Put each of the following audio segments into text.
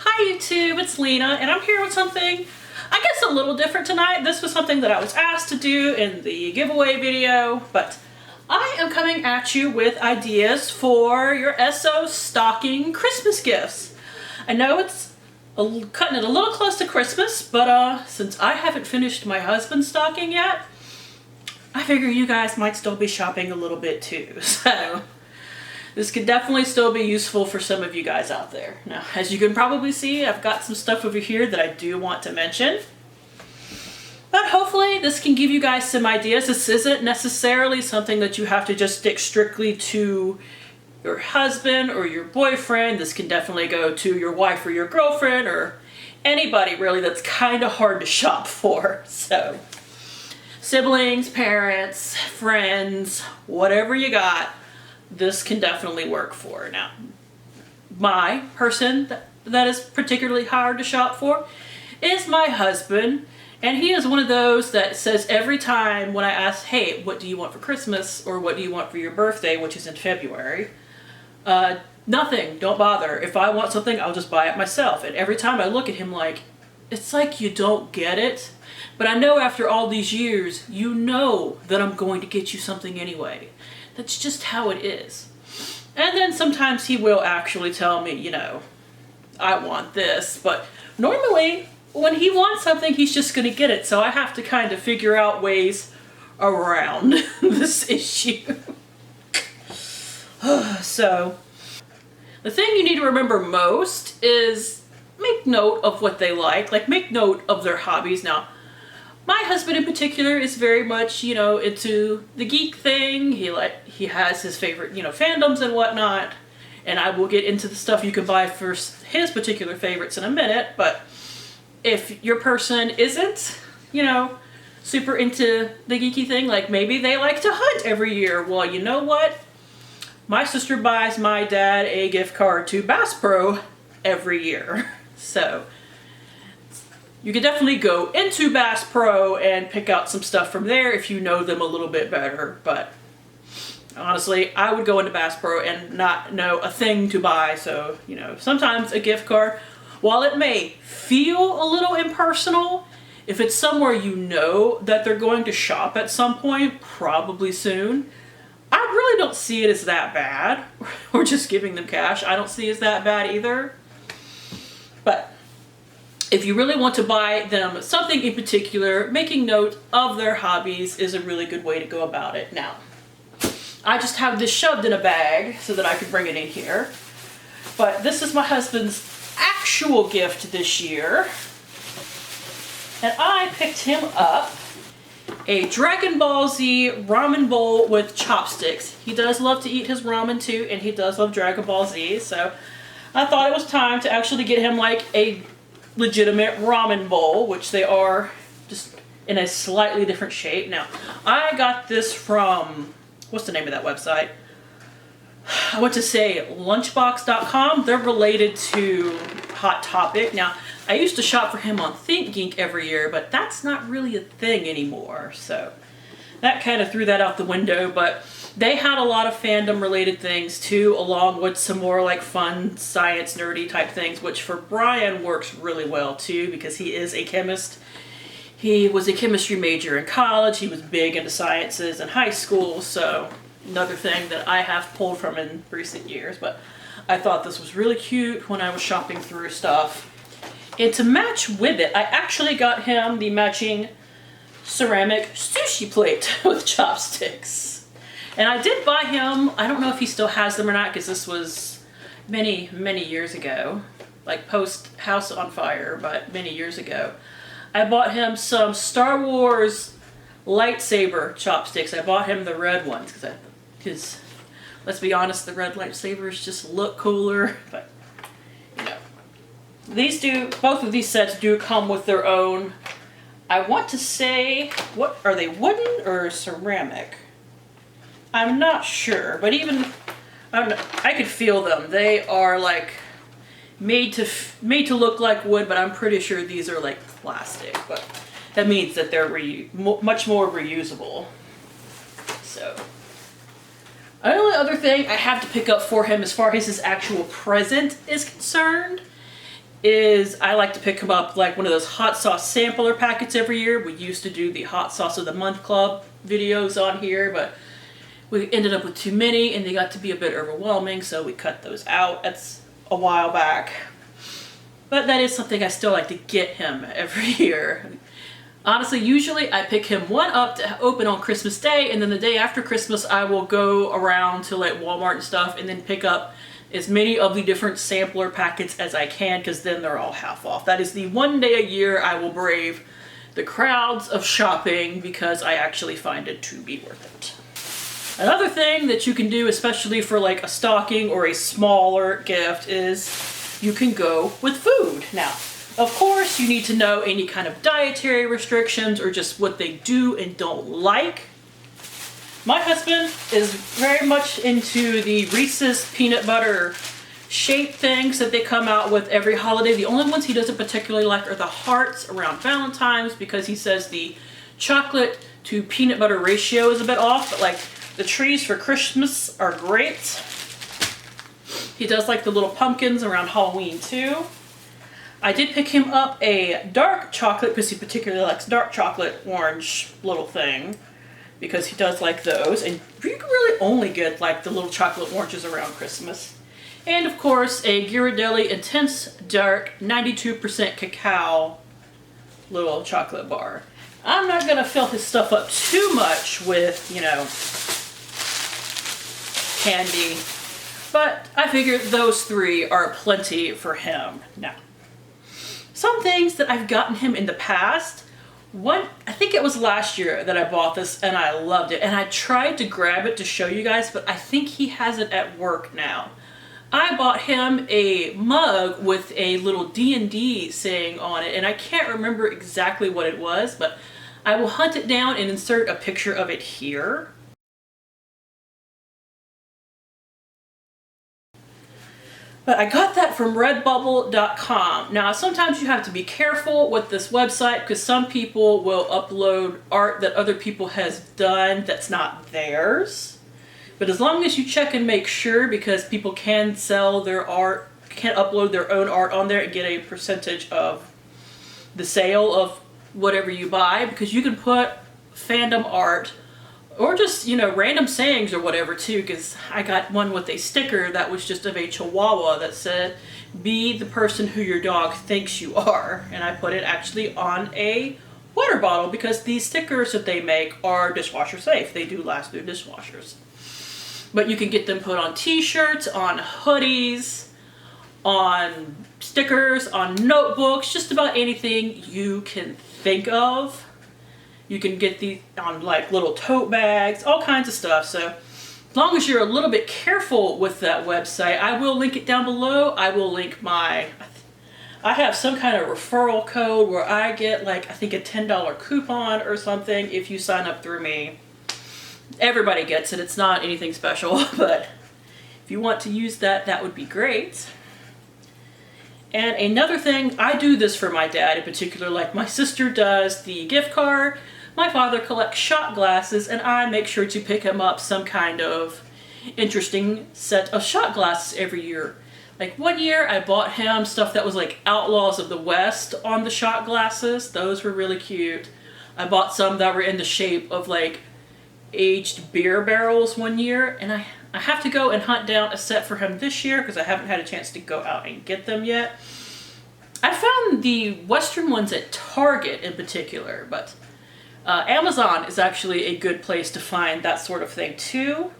Hi YouTube, it's Lena, and I'm here with something, I guess a little different tonight. This was something that I was asked to do in the giveaway video, but I am coming at you with ideas for your SO stocking Christmas gifts. I know it's cutting it a little close to Christmas, but since I haven't finished my husband's stocking yet, I figure you guys might still be shopping a little bit too, so this could definitely still be useful for some of you guys out there. Now, as you can probably see, I've got some stuff over here that I do want to mention. But hopefully this can give you guys some ideas. This isn't necessarily something that you have to just stick strictly to your husband or your boyfriend. This can definitely go to your wife or your girlfriend or anybody really that's kind of hard to shop for. So, siblings, parents, friends, whatever you got, this can definitely work for. Now, my person that is particularly hard to shop for is my husband, and he is one of those that says every time when I ask, hey, what do you want for Christmas, or what do you want for your birthday, which is in February, nothing, don't bother. If I want something, I'll just buy it myself. And every time I look at him like, it's like you don't get it, but I know after all these years, you know that I'm going to get you something anyway. That's just how it is. And then sometimes he will actually tell me, you know, I want this, but normally when he wants something, he's just going to get it. So I have to kind of figure out ways around this issue. So the thing you need to remember most is make note of what they like make note of their hobbies. Now, my husband in particular is very much, you know, into the geek thing. He has his favorite, you know, fandoms and whatnot. And I will get into the stuff you can buy for his particular favorites in a minute. But if your person isn't, you know, super into the geeky thing, like maybe they like to hunt every year. Well, you know what? My sister buys my dad a gift card to Bass Pro every year. So you could definitely go into Bass Pro and pick out some stuff from there if you know them a little bit better. But honestly, I would go into Bass Pro and not know a thing to buy. So, you know, sometimes a gift card, while it may feel a little impersonal, if it's somewhere you know that they're going to shop at some point, probably soon, I really don't see it as that bad. Or just giving them cash, I don't see it as that bad either. But if you really want to buy them something in particular, making note of their hobbies is a really good way to go about it. Now, I just have this shoved in a bag so that I can bring it in here. But this is my husband's actual gift this year. And I picked him up a Dragon Ball Z ramen bowl with chopsticks. He does love to eat his ramen too, and he does love Dragon Ball Z. So I thought it was time to actually get him like a legitimate ramen bowl, which they are, just in a slightly different shape. Now, I got this from, what's the name of that website? I want to say lunchbox.com. They're related to Hot Topic. Now, I used to shop for him on ThinkGeek every year, but that's not really a thing anymore. So that kind of threw that out the window, but they had a lot of fandom related things too, along with some more like fun science nerdy type things, which for Brian works really well too, because he is a chemist. He was a chemistry major in college. He was big into sciences in high school. So another thing that I have pulled from in recent years, but I thought this was really cute when I was shopping through stuff. And to match with it, I actually got him the matching ceramic sushi plate with chopsticks. And I did buy him, I don't know if he still has them or not, because this was many, many years ago, like post House on Fire, but many years ago. I bought him some Star Wars lightsaber chopsticks. I bought him the red ones, because let's be honest, the red lightsabers just look cooler, but you know. Both of these sets do come with their own, I want to say, what are they, wooden or ceramic? I'm not sure, but even, I could feel them. They are like made to look like wood, but I'm pretty sure these are like plastic. But that means that they're much more reusable. So, the only other thing I have to pick up for him as far as his actual present is concerned is I like to pick him up like one of those hot sauce sampler packets every year. We used to do the hot sauce of the month club videos on here, but we ended up with too many and they got to be a bit overwhelming, so we cut those out. That's a while back. But that is something I still like to get him every year. Honestly, usually I pick him one up to open on Christmas Day, and then the day after Christmas I will go around to like Walmart and stuff and then pick up as many of the different sampler packets as I can, because then they're all half off. That is the one day a year I will brave the crowds of shopping because I actually find it to be worth it. Another thing that you can do, especially for like a stocking or a smaller gift, is you can go with food. Now, of course, you need to know any kind of dietary restrictions or just what they do and don't like. My husband is very much into the Reese's peanut butter shape things that they come out with every holiday. The only ones he doesn't particularly like are the hearts around Valentine's, because he says the chocolate to peanut butter ratio is a bit off, but like the trees for Christmas are great. He does like the little pumpkins around Halloween too. I did pick him up a dark chocolate because he particularly likes dark chocolate orange little thing, because he does like those, and you can really only get like the little chocolate oranges around Christmas. And of course a Ghirardelli Intense Dark 92% cacao little chocolate bar. I'm not gonna fill his stuff up too much with, you know, candy, but I figure those three are plenty for him. Now, some things that I've gotten him in the past. One, I think it was last year that I bought this and I loved it, and I tried to grab it to show you guys, but I think he has it at work now. I bought him a mug with a little D&D saying on it, and I can't remember exactly what it was, but I will hunt it down and insert a picture of it here. But I got that from redbubble.com. Now, sometimes you have to be careful with this website because some people will upload art that other people has done that's not theirs. But as long as you check and make sure, because people can sell their art, can upload their own art on there and get a percentage of the sale of whatever you buy, because you can put fandom art or just, you know, random sayings or whatever too, because I got one with a sticker that was just of a chihuahua that said, "Be the person who your dog thinks you are." And I put it actually on a water bottle because these stickers that they make are dishwasher safe. They do last through dishwashers. But you can get them put on t-shirts, on hoodies, on stickers, on notebooks, just about anything you can think of. You can get these on like little tote bags, all kinds of stuff. So as long as you're a little bit careful with that website, I will link it down below. I will link I have some kind of referral code where I get like, I think a $10 coupon or something if you sign up through me. Everybody gets it. It's not anything special, but if you want to use that, that would be great. And another thing, I do this for my dad in particular, like my sister does the gift card. My father collects shot glasses, and I make sure to pick him up some kind of interesting set of shot glasses every year. Like one year I bought him stuff that was like Outlaws of the West on the shot glasses. Those were really cute. I bought some that were in the shape of like aged beer barrels one year, and I have to go and hunt down a set for him this year because I haven't had a chance to go out and get them yet. I found the Western ones at Target in particular, but Amazon is actually a good place to find that sort of thing too.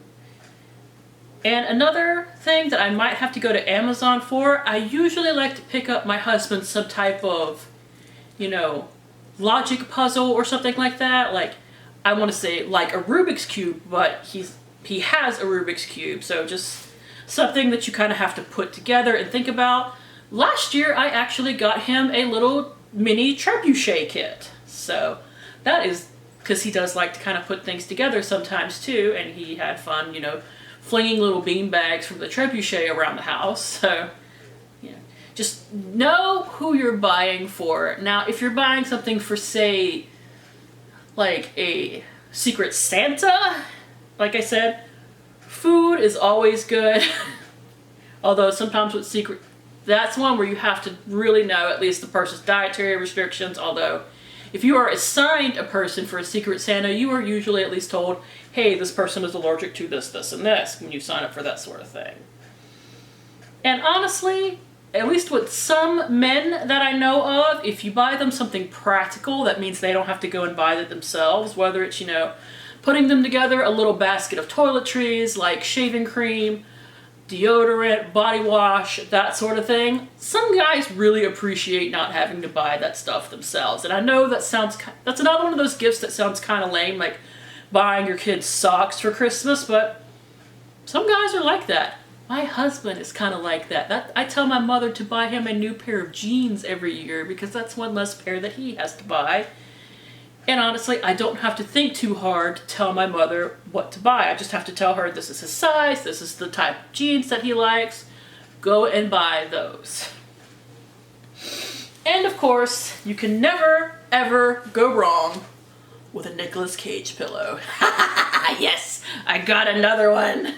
And another thing that I might have to go to Amazon for, I usually like to pick up my husband some type of, you know, logic puzzle or something like that. Like, I want to say like a Rubik's Cube, but he has a Rubik's Cube, so just something that you kind of have to put together and think about. Last year, I actually got him a little mini trebuchet kit. So that is because he does like to kind of put things together sometimes too, and he had fun, you know, flinging little bean bags from the trebuchet around the house. So, you know, just know who you're buying for. Now, if you're buying something for, say, like a Secret Santa, like I said, food is always good. Although sometimes with Secret That's one where you have to really know at least the person's dietary restrictions, although if you are assigned a person for a Secret Santa, you are usually at least told, hey, this person is allergic to this, this, and this when you sign up for that sort of thing. And honestly, at least with some men that I know of, if you buy them something practical, that means they don't have to go and buy it themselves, whether it's, putting them together a little basket of toiletries like shaving cream, deodorant, body wash, that sort of thing. Some guys really appreciate not having to buy that stuff themselves. And I know that's another one of those gifts that sounds kind of lame, like buying your kids socks for Christmas, but some guys are like that. My husband is kind of like that. I tell my mother to buy him a new pair of jeans every year because that's one less pair that he has to buy. And honestly, I don't have to think too hard to tell my mother what to buy. I just have to tell her this is his size, this is the type of jeans that he likes. Go and buy those. And of course, you can never, ever go wrong with a Nicolas Cage pillow. Yes, I got another one.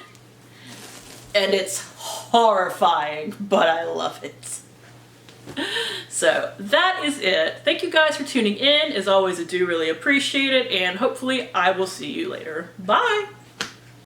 And it's horrifying, but I love it. So that is it. Thank you guys for tuning in. As always, I do really appreciate it, and hopefully I will see you later. Bye!